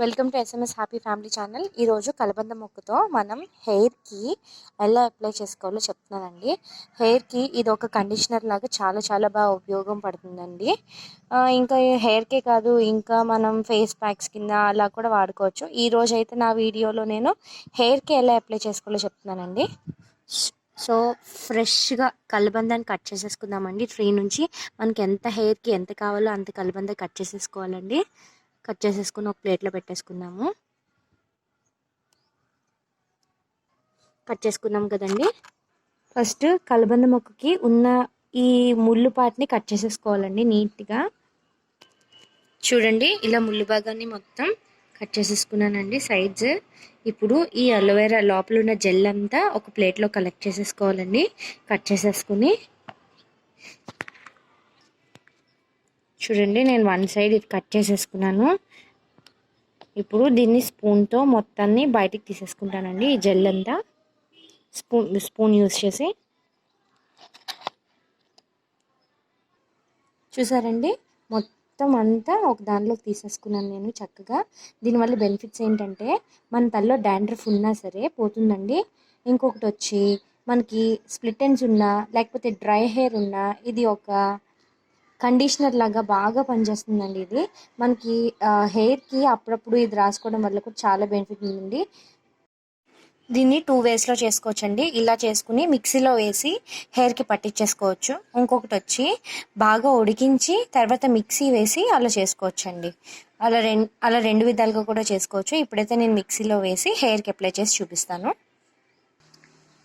Welcome to SMS happy family channel. ఈరోజు కలబంద మొక్కతో మనం హెయిర్కి ఎలా అప్లై చేసుకోవాలో చెప్తున్నానండి. హెయిర్కి ఇది ఒక కండిషనర్ లాగా చాలా చాలా బాగా ఉపయోగం పడుతుందండి. ఇంకా హెయిర్కే కాదు, ఇంకా మనం ఫేస్ ప్యాక్స్ కింద అలా కూడా వాడుకోవచ్చు. ఈరోజు అయితే నా వీడియోలో నేను హెయిర్కి ఎలా అప్లై చేసుకోవాలో చెప్తున్నానండి. సో ఫ్రెష్గా కలబందాన్ని కట్ చేసేసుకుందామండి. ట్రీ నుంచి మనకి ఎంత హెయిర్కి ఎంత కావాలో అంత కలబంద కట్ చేసేసుకోవాలండి. కట్ చేసేసుకుని ఒక ప్లేట్లో పెట్టేసుకుందాము. కట్ చేసుకున్నాం కదండి. ఫస్ట్ కలబంద మొక్కకి ఉన్న ఈ ముళ్ళు పాటిని కట్ చేసేసుకోవాలండి నీట్గా. చూడండి, ఇలా ముళ్ళు భాగాన్ని మొత్తం కట్ చేసేసుకున్నానండి సైడ్స్. ఇప్పుడు ఈ అలోవెరా లోపల ఉన్న జెల్ అంతా ఒక ప్లేట్లో కలెక్ట్ చేసేసుకోవాలండి. కట్ చేసేసుకుని చూడండి, నేను వన్ సైడ్ ఇది కట్ చేసేసుకున్నాను. ఇప్పుడు దీన్ని స్పూన్తో మొత్తాన్ని బయటికి తీసేసుకుంటానండి. ఈ జెల్ అంతా స్పూన్ యూస్ చేసి. చూసారండి, మొత్తం అంతా ఒక దానిలోకి తీసేసుకున్నాను నేను చక్కగా. దీనివల్ల బెనిఫిట్స్ ఏంటంటే మన తలలో డాండ్రఫ్ ఉన్నా సరే పోతుందండి. ఇంకొకటి వచ్చి మనకి స్ప్లిట్ ఎండ్స్ ఉన్నా లేకపోతే డ్రై హెయిర్ ఉన్నా ఇది ఒక కండిషనర్ లాగా బాగా పనిచేస్తుందండి. ఇది మనకి హెయిర్కి అప్పుడప్పుడు ఇది రాసుకోవడం వల్ల కూడా చాలా బెనిఫిట్ ఉందండి. దీన్ని 2 వేస్లో చేసుకోవచ్చండి. ఇలా చేసుకుని మిక్సీలో వేసి హెయిర్కి పట్టించేసుకోవచ్చు. ఇంకొకటి వచ్చి బాగా ఉడికించి తర్వాత మిక్సీ వేసి అలా చేసుకోవచ్చండి. అలా రెండు విధాలుగా కూడా చేసుకోవచ్చు. ఇప్పుడైతే నేను మిక్సీలో వేసి హెయిర్కి అప్లై చేసి చూపిస్తాను.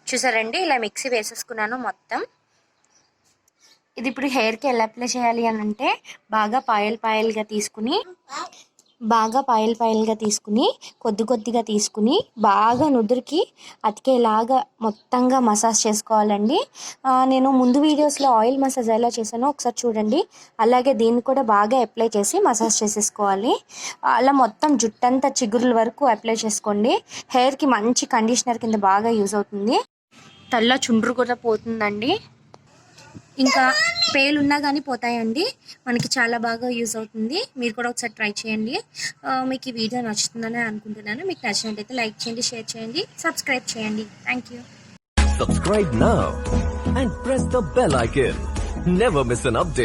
చూసారండి, ఇలా మిక్సీ వేసేసుకున్నాను మొత్తం. ఇది ఇప్పుడు హెయిర్కి ఎలా అప్లై చేయాలి అని అంటే బాగా పాయలుగా తీసుకుని కొద్ది కొద్దిగా తీసుకుని బాగా నుదురికి అతికేలాగా మొత్తంగా మసాజ్ చేసుకోవాలండి. నేను ముందు వీడియోస్లో ఆయిల్ మసాజ్ ఎలా చేశానో ఒకసారి చూడండి. అలాగే దీన్ని కూడా బాగా అప్లై చేసి మసాజ్ చేసేసుకోవాలి. అలా మొత్తం జుట్టంతా చిగురుల వరకు అప్లై చేసుకోండి. హెయిర్కి మంచి కండిషనర్ కింద బాగా యూజ్ అవుతుంది. తల్ల చుండ్రు కూడా పోతుందండి. ఇంకా పేలున్నా కానీ పోతాయండి. మనకి చాలా బాగా యూజ్ అవుతుంది. మీరు కూడా ఒకసారి ట్రై చేయండి. మీకు ఈ వీడియో నచ్చుతుందని అనుకుంటున్నాను. మీకు నచ్చినట్టయితే లైక్ చేయండి, షేర్ చేయండి, సబ్స్క్రైబ్ చేయండి. Thank you. Subscribe now and press the bell icon. Never miss an update.